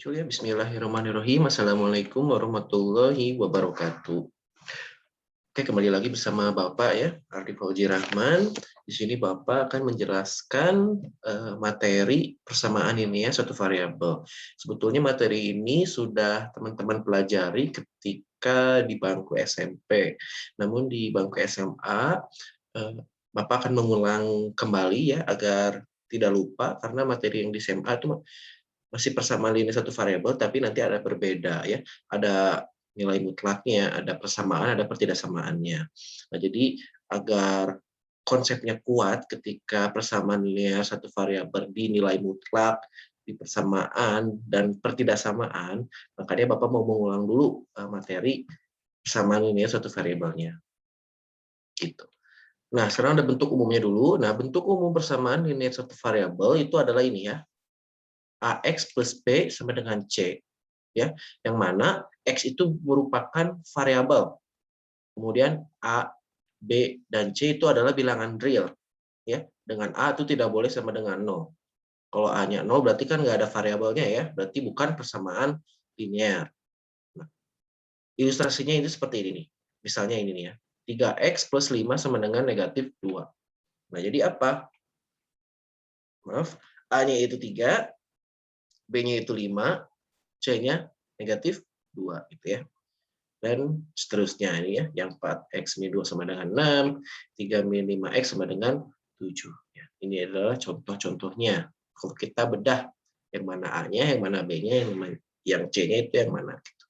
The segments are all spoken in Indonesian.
muncul ya. Bismillahirrahmanirrahim. Assalamualaikum warahmatullahi wabarakatuh. Oke, kembali lagi bersama Bapak ya, Ardi Fauzi Rahman. Di sini Bapak akan menjelaskan materi persamaan ini ya, satu variabel. Sebetulnya materi ini sudah teman-teman pelajari ketika di bangku SMP. Namun di bangku SMA, Bapak akan mengulang kembali ya, agar tidak lupa, karena materi yang di SMA itu masih persamaan linear satu variabel, tapi nanti ada berbeda ya. Ada nilai mutlaknya, ada persamaan, ada pertidaksamaannya. Nah, jadi agar konsepnya kuat ketika persamaan linear satu variabel di nilai mutlak, di persamaan, dan pertidaksamaan, makanya Bapak mau mengulang dulu materi persamaan linear satu variabelnya. Gitu. Nah, sekarang ada bentuk umumnya dulu. Nah, bentuk umum persamaan linear satu variabel itu adalah ini ya. AX plus B sama dengan C. Ya, yang mana X itu merupakan variabel. Kemudian A, B, dan C itu adalah bilangan real. Ya, dengan A itu tidak boleh sama dengan 0. Kalau A-nya 0 berarti kan nggak ada variabelnya ya, berarti bukan persamaan linear. Nah, ilustrasinya itu seperti ini nih. Misalnya ini nih ya. 3X plus 5 sama dengan negatif 2. Nah, jadi apa? Maaf, A-nya itu 3, B-nya itu 5, C-nya negatif 2 gitu ya. Dan seterusnya ini ya, yang 4x min 2 sama dengan 6, 3 min 5x sama dengan 7. Ya, ini adalah contoh-contohnya. Kalau kita bedah yang mana A-nya, yang mana B-nya, yang C-nya itu yang mana. Gitu.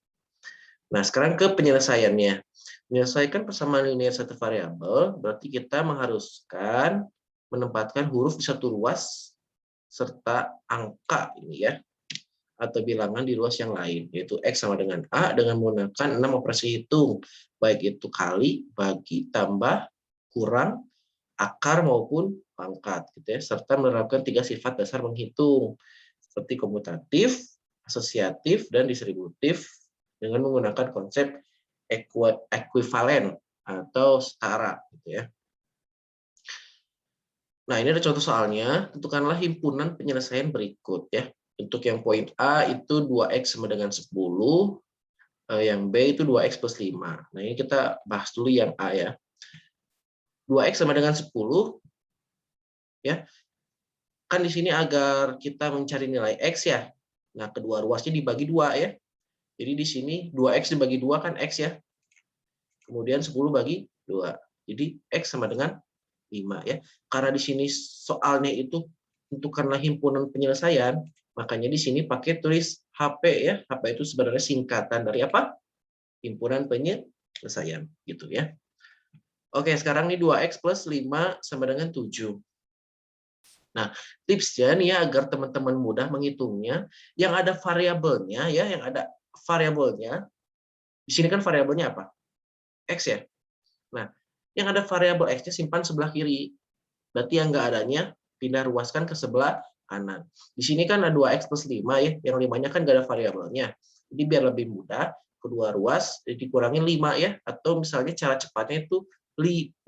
Nah, sekarang ke penyelesaiannya. Menyelesaikan persamaan linear satu variabel, berarti kita mengharuskan menempatkan huruf di satu ruas serta angka ini ya, atau bilangan di ruas yang lain, yaitu X sama dengan A dengan menggunakan 6 operasi hitung, baik itu kali, bagi, tambah, kurang, akar maupun pangkat, gitu ya, serta menerapkan 3 sifat dasar menghitung, seperti komutatif, asosiatif, dan distributif, dengan menggunakan konsep ekuivalen atau setara, gitu ya. Nah, ini ada contoh soalnya, tentukanlah himpunan penyelesaian berikut ya. Untuk yang poin A itu 2x sama dengan 10, yang B itu 2x plus 5. Nah, ini kita bahas dulu yang A ya. 2x sama dengan 10, ya. Kan di sini agar kita mencari nilai x ya. Nah, kedua ruasnya dibagi 2 ya. Jadi di sini 2x dibagi 2 kan x ya. Kemudian 10 bagi 2. Jadi x sama dengan 5 ya. Karena di sini soalnya itu tentukanlah himpunan penyelesaian, makanya di sini pakai tulis HP ya. HP itu sebenarnya singkatan dari apa? Himpunan penyelesaian gitu ya. Oke, sekarang ini 2x plus 5 sama dengan 7. Nah, tipsnya nih ya agar teman-teman mudah menghitungnya, yang ada variabelnya ya, yang ada variabelnya. Di sini kan variabelnya apa? X ya. Nah, yang ada variabel X-nya simpan sebelah kiri. Berarti yang nggak adanya pindah ruaskan ke sebelah kanan. Di sini kan ada 2x plus 5 ya, yang 5-nya kan nggak ada variabelnya. Jadi biar lebih mudah, kedua ruas dikurangi 5 ya, atau misalnya cara cepatnya itu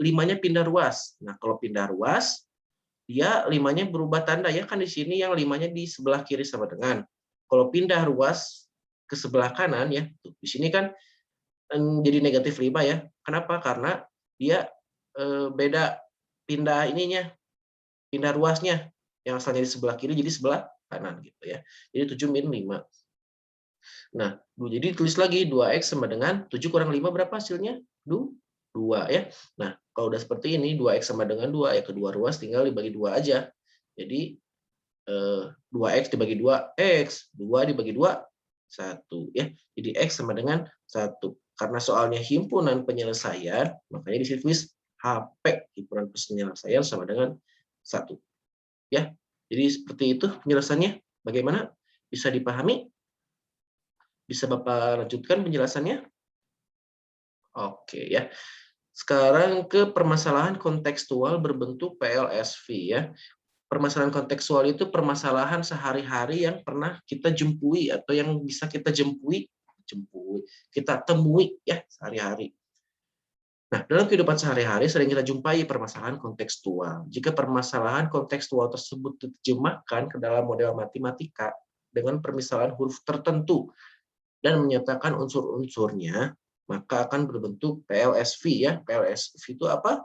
5-nya pindah ruas. Nah, kalau pindah ruas, dia 5-nya berubah tanda ya, kan di sini yang 5-nya di sebelah kiri sama dengan. Kalau pindah ruas ke sebelah kanan ya, di sini kan jadi negatif 5 ya. Kenapa? Karena dia beda pindah ininya, pindah ruasnya, yang asalnya di sebelah kiri jadi sebelah kanan gitu ya. Jadi 7 min 5. Nah, jadi tulis lagi 2x sama dengan 7 kurang 5 berapa hasilnya? 2 ya. Nah, kalau udah seperti ini 2x sama dengan 2 ya, kedua ruas tinggal dibagi 2 aja. Jadi 2x dibagi 2 x, 2 dibagi 2 1 ya. Jadi x sama dengan 1. Karena soalnya himpunan penyelesaian, makanya di sini tulis HP, himpunan penyelesaian sama dengan 1. Ya. Jadi seperti itu penjelasannya. Bagaimana? Bisa dipahami? Bisa Bapak lanjutkan penjelasannya? Oke ya. Sekarang ke permasalahan kontekstual berbentuk PLSV ya. Permasalahan kontekstual itu permasalahan sehari-hari yang pernah kita jumpai atau yang bisa kita kita temui ya sehari-hari. Nah, dalam kehidupan sehari-hari sering kita jumpai permasalahan kontekstual. Jika permasalahan kontekstual tersebut diterjemahkan ke dalam model matematika, dengan permisalan huruf tertentu dan menyatakan unsur-unsurnya, maka akan berbentuk PLSV ya. PLSV itu apa?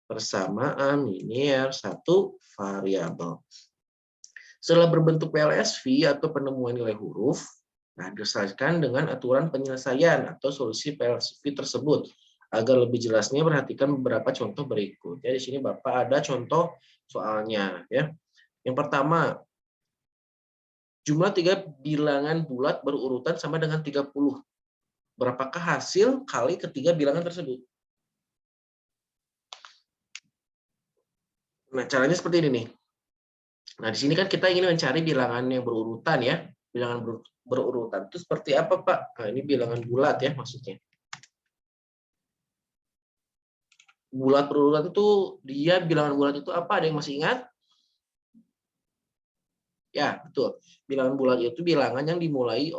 Persamaan linier satu variabel. Setelah berbentuk PLSV atau penemuan nilai huruf, nah diselesaikan dengan aturan penyelesaian atau solusi PLSV tersebut. Agar lebih jelasnya perhatikan beberapa contoh berikut. Ya, di sini Bapak ada contoh soalnya ya. Yang pertama, jumlah 3 bilangan bulat berurutan sama dengan 30. Berapakah hasil kali ketiga bilangan tersebut? Nah, caranya seperti ini nih. Nah, di sini kan kita ingin mencari bilangan yang berurutan ya. Bilangan berurutan itu seperti apa, Pak? Nah, ini bilangan bulat ya maksudnya. Bulat berurutan itu dia bilangan bulat itu apa? Ada yang masih ingat? Ya, betul. Bilangan bulat itu bilangan yang dimulai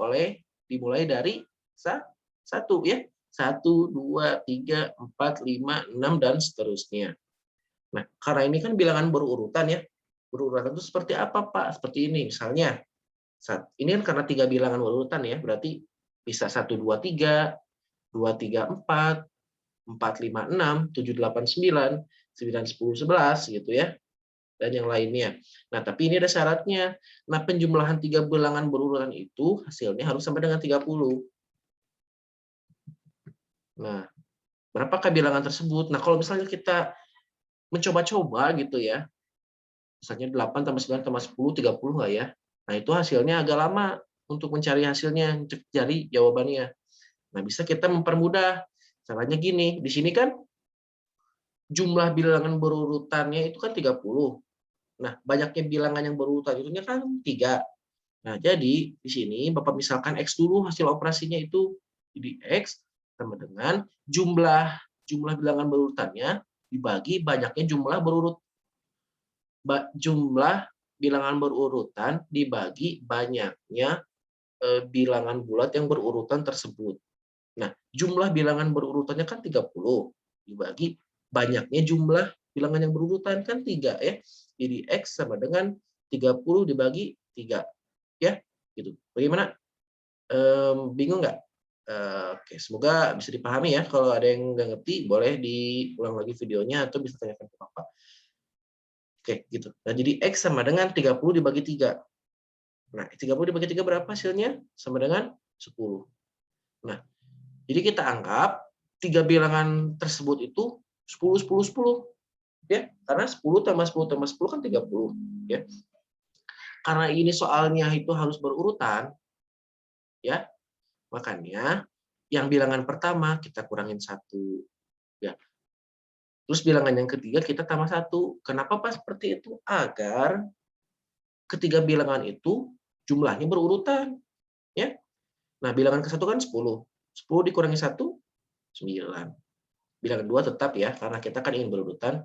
dari satu ya. 1, 2, 3, 4, 5, 6 dan seterusnya. Nah, karena ini kan bilangan berurutan ya. Berurutan itu seperti apa, Pak? Seperti ini misalnya. Ini kan karena 3 bilangan berurutan ya, berarti bisa 1, 2, 3, 2, 3, 4, 4, 5, 6, 7, 8, 9, 9, 10, 11 gitu ya. Dan yang lainnya. Nah, tapi ini ada syaratnya. Nah, penjumlahan 3 bilangan berurutan itu hasilnya harus sampai dengan 30. Nah, berapakah bilangan tersebut? Nah, kalau misalnya kita mencoba-coba gitu ya, misalnya 8 tambah 9 tambah 10, 30 nggak ya? Nah, itu hasilnya agak lama untuk mencari hasilnya, untuk cari jawabannya. Nah, bisa kita mempermudah. Caranya gini, di sini kan jumlah bilangan berurutannya itu kan 30. Nah, banyaknya bilangan yang berurutan itu kan 3. Nah, jadi di sini Bapak misalkan X dulu hasil operasinya itu jadi X sama dengan jumlah bilangan berurutannya dibagi banyaknya jumlah bilangan berurutan dibagi banyaknya bilangan bulat yang berurutan tersebut. Nah, jumlah bilangan berurutannya kan 30 dibagi banyaknya jumlah bilangan yang berurutan kan 3 ya. Jadi X sama dengan 30 dibagi 3 ya. Gitu. Bagaimana? Bingung nggak? Oke, semoga bisa dipahami ya. Kalau ada yang nggak ngerti, boleh diulang lagi videonya atau bisa tanyakan ke Bapak. Oke, gitu. Nah, jadi X sama dengan 30 dibagi 3. Nah, 30 dibagi 3 berapa hasilnya? Sama dengan 10. Nah, jadi kita anggap 3 bilangan tersebut itu 10, 10, 10. Ya, karena 10 tambah 10 tambah 10 kan 30. Ya. Karena ini soalnya itu harus berurutan, ya, makanya yang bilangan pertama kita kurangin 1. Ya. Terus bilangan yang ketiga kita tambah 1. Kenapa Pak seperti itu? Agar ketiga bilangan itu jumlahnya berurutan. Ya. Nah, bilangan ke-1 kan 10. 10 dikurangi 1, 9. Bilangan 2 tetap ya, karena kita kan ingin berurutan.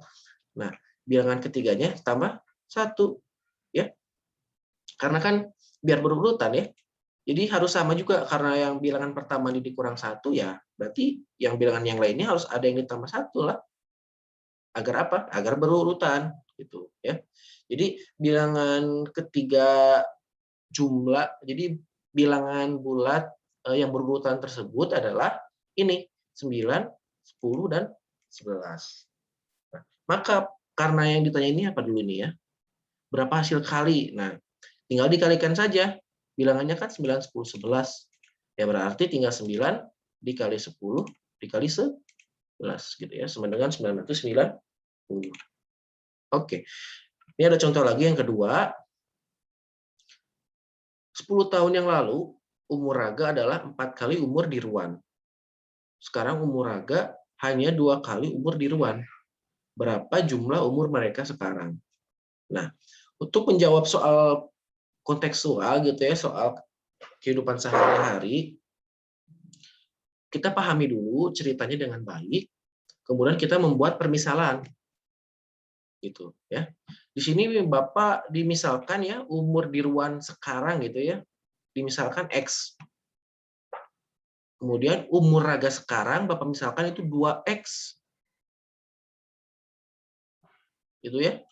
Nah, bilangan ketiganya tambah 1. Ya. Karena kan biar berurutan ya. Jadi harus sama juga, karena yang bilangan pertama ini dikurang 1 ya, berarti yang bilangan yang lainnya harus ada yang ditambah 1 lah. Agar apa? Agar berurutan gitu ya. Jadi bilangan ketiga jadi bilangan bulat yang berurutan tersebut adalah ini 9, 10 dan 11. Nah, maka karena yang ditanya ini apa dulu nih ya? Berapa hasil kali? Nah, tinggal dikalikan saja. Bilangannya kan 9, 10, 11. Ya berarti tinggal 9 dikali 10 dikali 11 gitu ya, sama dengan 990. Oke. Ini ada contoh lagi yang kedua. 10 tahun yang lalu, umur Raga adalah 4 kali umur Dirwan. Sekarang umur Raga hanya 2 kali umur Dirwan. Berapa jumlah umur mereka sekarang? Nah, untuk menjawab soal kontekstual gitu ya, soal kehidupan sehari-hari, kita pahami dulu ceritanya dengan baik, kemudian kita membuat permisalan. Gitu ya. Di sini Bapak dimisalkan ya umur Dirwan sekarang gitu ya, dimisalkan X. Kemudian umur Raga sekarang Bapak misalkan itu 2X. Gitu ya.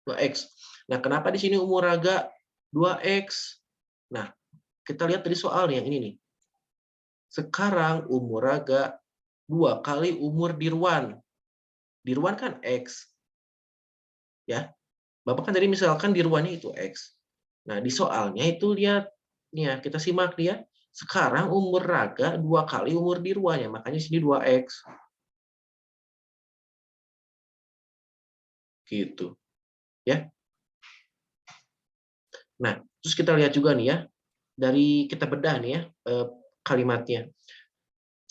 2X. Nah, kenapa di sini umur Raga 2X? Nah, kita lihat dari soalnya ini nih. Sekarang umur Raga 2 kali umur Dirwan. Dirwan kan X, ya. Bapak kan tadi misalkan Dirwannya itu X. Nah, di soalnya itu lihat, nih ya, kita simak dia. Sekarang umur Raga 2 kali umur Dirwannya, makanya sini 2X. Gitu, ya. Nah, terus kita lihat juga nih ya, dari kita bedah nih ya, kalimatnya.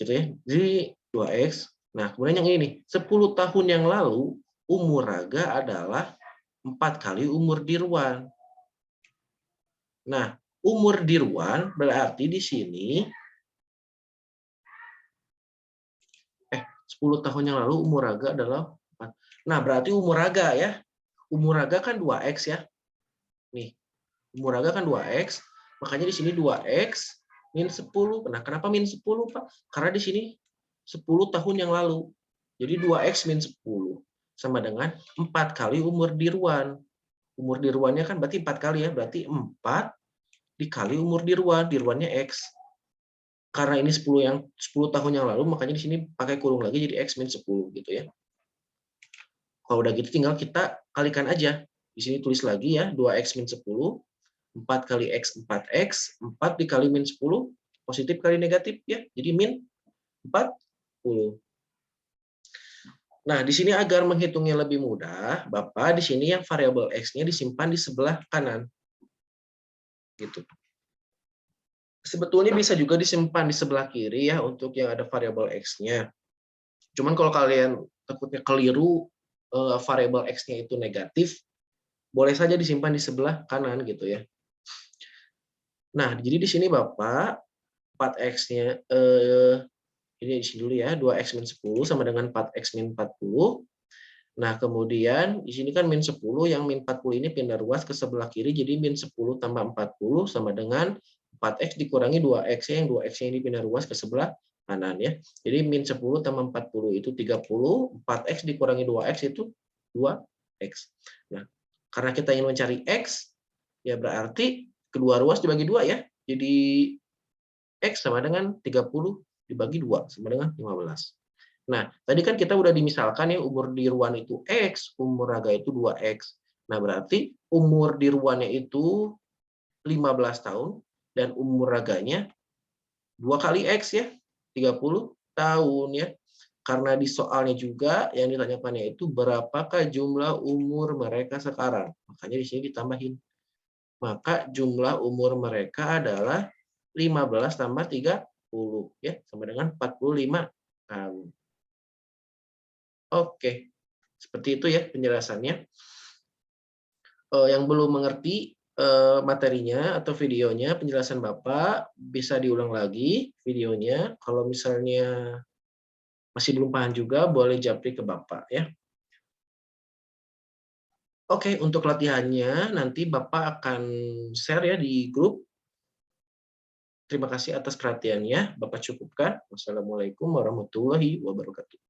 Gitu ya. Jadi 2X. Nah, kemudian yang ini nih, 10 tahun yang lalu umur Raga adalah 4 kali umur Dirwan. Nah, umur Dirwan berarti di sini 10 tahun yang lalu umur Raga adalah 4. Nah, berarti umur Raga ya. Umur Raga kan 2X ya. Nih, umur Raga kan 2X, makanya di sini 2X min 10. Nah, kenapa min 10, Pak? Karena di sini 10 tahun yang lalu. Jadi 2X min 10 sama dengan 4 kali umur Dirwan. Umur Dirwannya kan berarti 4 kali ya, berarti 4 dikali umur Dirwan, Dirwannya X. Karena ini 10 tahun yang lalu, makanya di sini pakai kurung lagi jadi X min 10 gitu ya. Kalau udah gitu tinggal kita kalikan aja. Di sini tulis lagi ya, 2X min 10, 4 kali X 4X, 4 dikali min 10, positif kali negatif ya, jadi min 40. Nah, di sini agar menghitungnya lebih mudah, Bapak di sini yang variabel X-nya disimpan di sebelah kanan. Gitu. Sebetulnya bisa juga disimpan di sebelah kiri ya untuk yang ada variabel X-nya. Cuman kalau kalian takutnya keliru variabel X-nya itu negatif, boleh saja disimpan di sebelah kanan gitu ya. Nah, jadi di sini Bapak 4X-nya ini di sini dulu ya, 2X min 10 sama dengan 4X min 40. Nah, kemudian di sini kan min 10, yang min 40 ini pindah ruas ke sebelah kiri, jadi min 10 tambah 40 sama dengan 4X dikurangi 2X, yang 2X-nya ini pindah ruas ke sebelah kanan ya. Jadi min 10 tambah 40 itu 30, 4X dikurangi 2X itu 2X. Nah, karena kita ingin mencari X, ya berarti kedua ruas dibagi 2 ya. Jadi X sama dengan 30 dibagi 2 sama dengan 15. Nah, tadi kan kita udah dimisalkan ya umur Dirwan itu X, umur Raga itu 2X. Nah, berarti umur Dirwannya itu 15 tahun dan umur Raganya 2 kali X ya, 30 tahun ya. Karena di soalnya juga yang ditanyakannya itu berapakah jumlah umur mereka sekarang. Makanya di sini ditambahin. Maka jumlah umur mereka adalah 15 tambah 30 ya, sama dengan 45 tahun. Oke, seperti itu ya penjelasannya. Yang belum mengerti materinya atau videonya, penjelasan Bapak bisa diulang lagi videonya. Kalau misalnya masih belum paham juga, boleh japri ke Bapak ya. Oke, untuk latihannya nanti Bapak akan share ya di grup. Terima kasih atas perhatiannya. Bapak cukupkan. Wassalamualaikum warahmatullahi wabarakatuh.